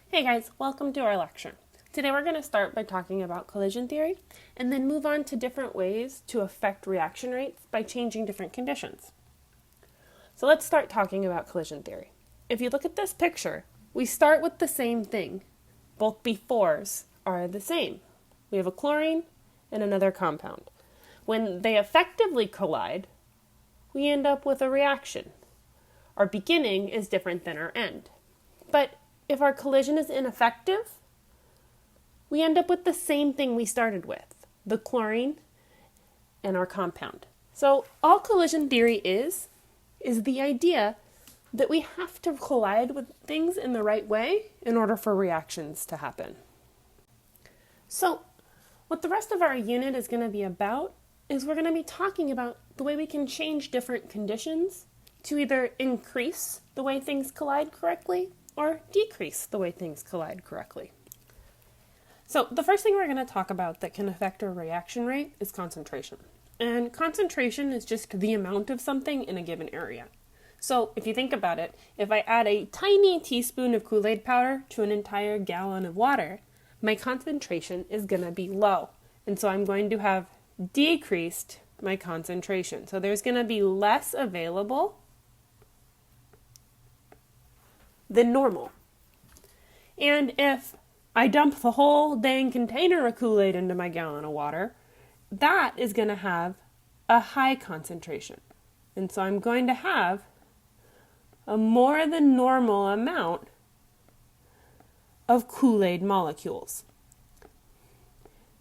Hey guys, welcome to our lecture. Today we're going to start by talking about collision theory and then move on to different ways to affect reaction rates by changing different conditions. So let's start talking about collision theory. If you look at this picture, we start with the same thing. Both befores are the same. We have a chlorine and another compound. When they effectively collide, we end up with a reaction. Our beginning is different than our end. But if our collision is ineffective, we end up with the same thing we started with, the chlorine and our compound. So all collision theory is the idea that we have to collide with things in the right way in order for reactions to happen. So what the rest of our unit is going to be about is we're going to be talking about the way we can change different conditions to either increase the way things collide correctly or decrease the way things collide correctly. So the first thing we're going to talk about that can affect our reaction rate is concentration. And concentration is just the amount of something in a given area. So if you think about it, if I add a tiny teaspoon of Kool-Aid powder to an entire gallon of water, my concentration is going to be low. And so I'm going to have decreased my concentration. So there's going to be less available than normal. And if I dump the whole dang container of Kool-Aid into my gallon of water, that is going to have a high concentration. And so I'm going to have a more than normal amount of Kool-Aid molecules.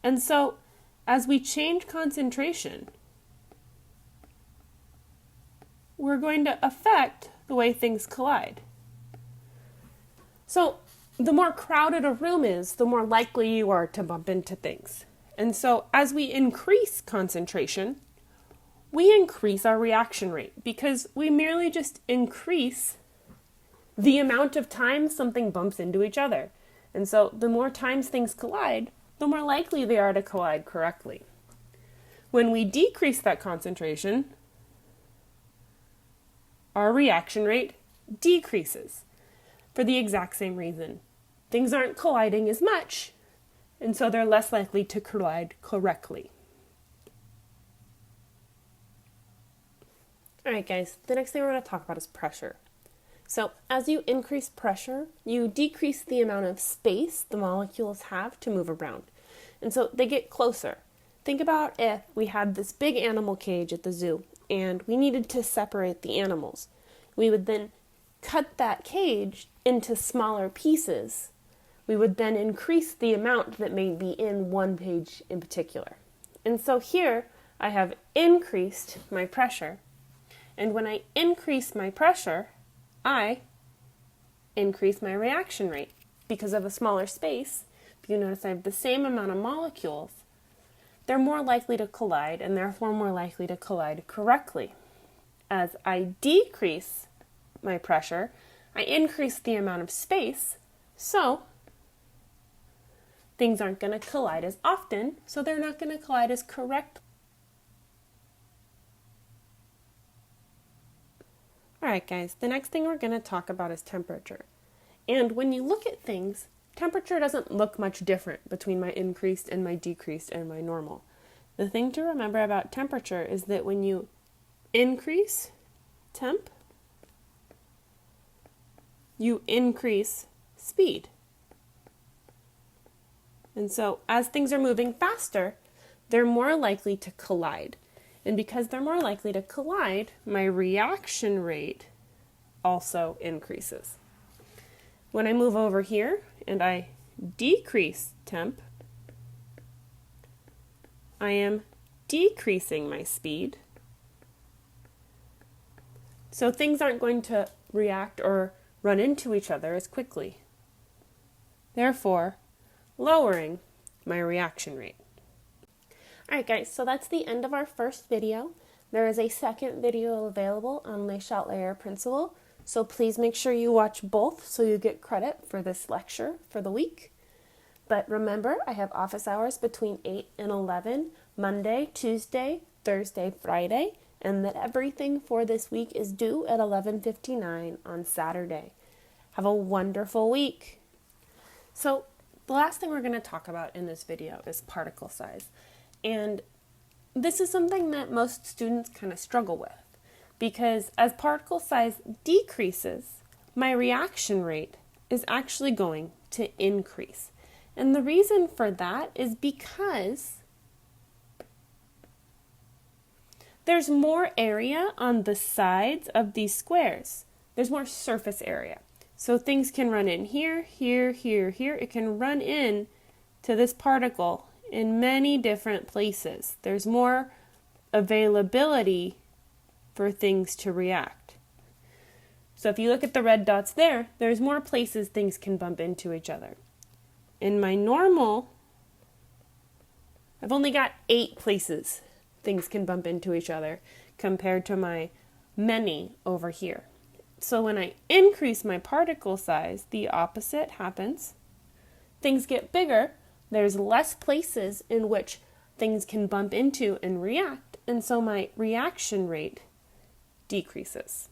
And so as we change concentration, we're going to affect the way things collide. So the more crowded a room is, the more likely you are to bump into things. And so as we increase concentration, we increase our reaction rate because we merely just increase the amount of times something bumps into each other. And so the more times things collide, the more likely they are to collide correctly. When we decrease that concentration, our reaction rate decreases for the exact same reason. Things aren't colliding as much, and so they're less likely to collide correctly. Alright guys, the next thing we're going to talk about is pressure. So as you increase pressure, you decrease the amount of space the molecules have to move around. And so they get closer. Think about if we had this big animal cage at the zoo and we needed to separate the animals. We would then cut that cage into smaller pieces. We would then increase the amount that may be in one page in particular. And so here I have increased my pressure. And when I increase my pressure, I increase my reaction rate. Because of a smaller space, if you notice I have the same amount of molecules, they're more likely to collide and therefore more likely to collide correctly. As I decrease my pressure, I increase the amount of space, so things aren't going to collide as often, so they're not going to collide as correctly. Alright guys, the next thing we're going to talk about is temperature. And when you look at things, temperature doesn't look much different between my increased and my decreased and my normal. The thing to remember about temperature is that when you increase temp, you increase speed. And so as things are moving faster, they're more likely to collide. And because they're more likely to collide, my reaction rate also increases. When I move over here and I decrease temp, I am decreasing my speed. So things aren't going to react or run into each other as quickly. Therefore, lowering my reaction rate. Alright guys, so that's the end of our first video. There is a second video available on Le Chatelier principle, so please make sure you watch both so you get credit for this lecture for the week. But remember, I have office hours between 8 and 11, Monday, Tuesday, Thursday, Friday, and that everything for this week is due at 11:59 on Saturday. Have a wonderful week. So the last thing we're going to talk about in this video is particle size. And this is something that most students kind of struggle with because as particle size decreases, my reaction rate is actually going to increase. And the reason for that is because there's more area on the sides of these squares. There's more surface area. So things can run in here, here, here, here. It can run in to this particle in many different places. There's more availability for things to react. So if you look at the red dots there, there's more places things can bump into each other. In my normal, I've only got 8 places things can bump into each other compared to my many over here. So when I increase my particle size, the opposite happens. Things get bigger, there's less places in which things can bump into and react, and so my reaction rate decreases.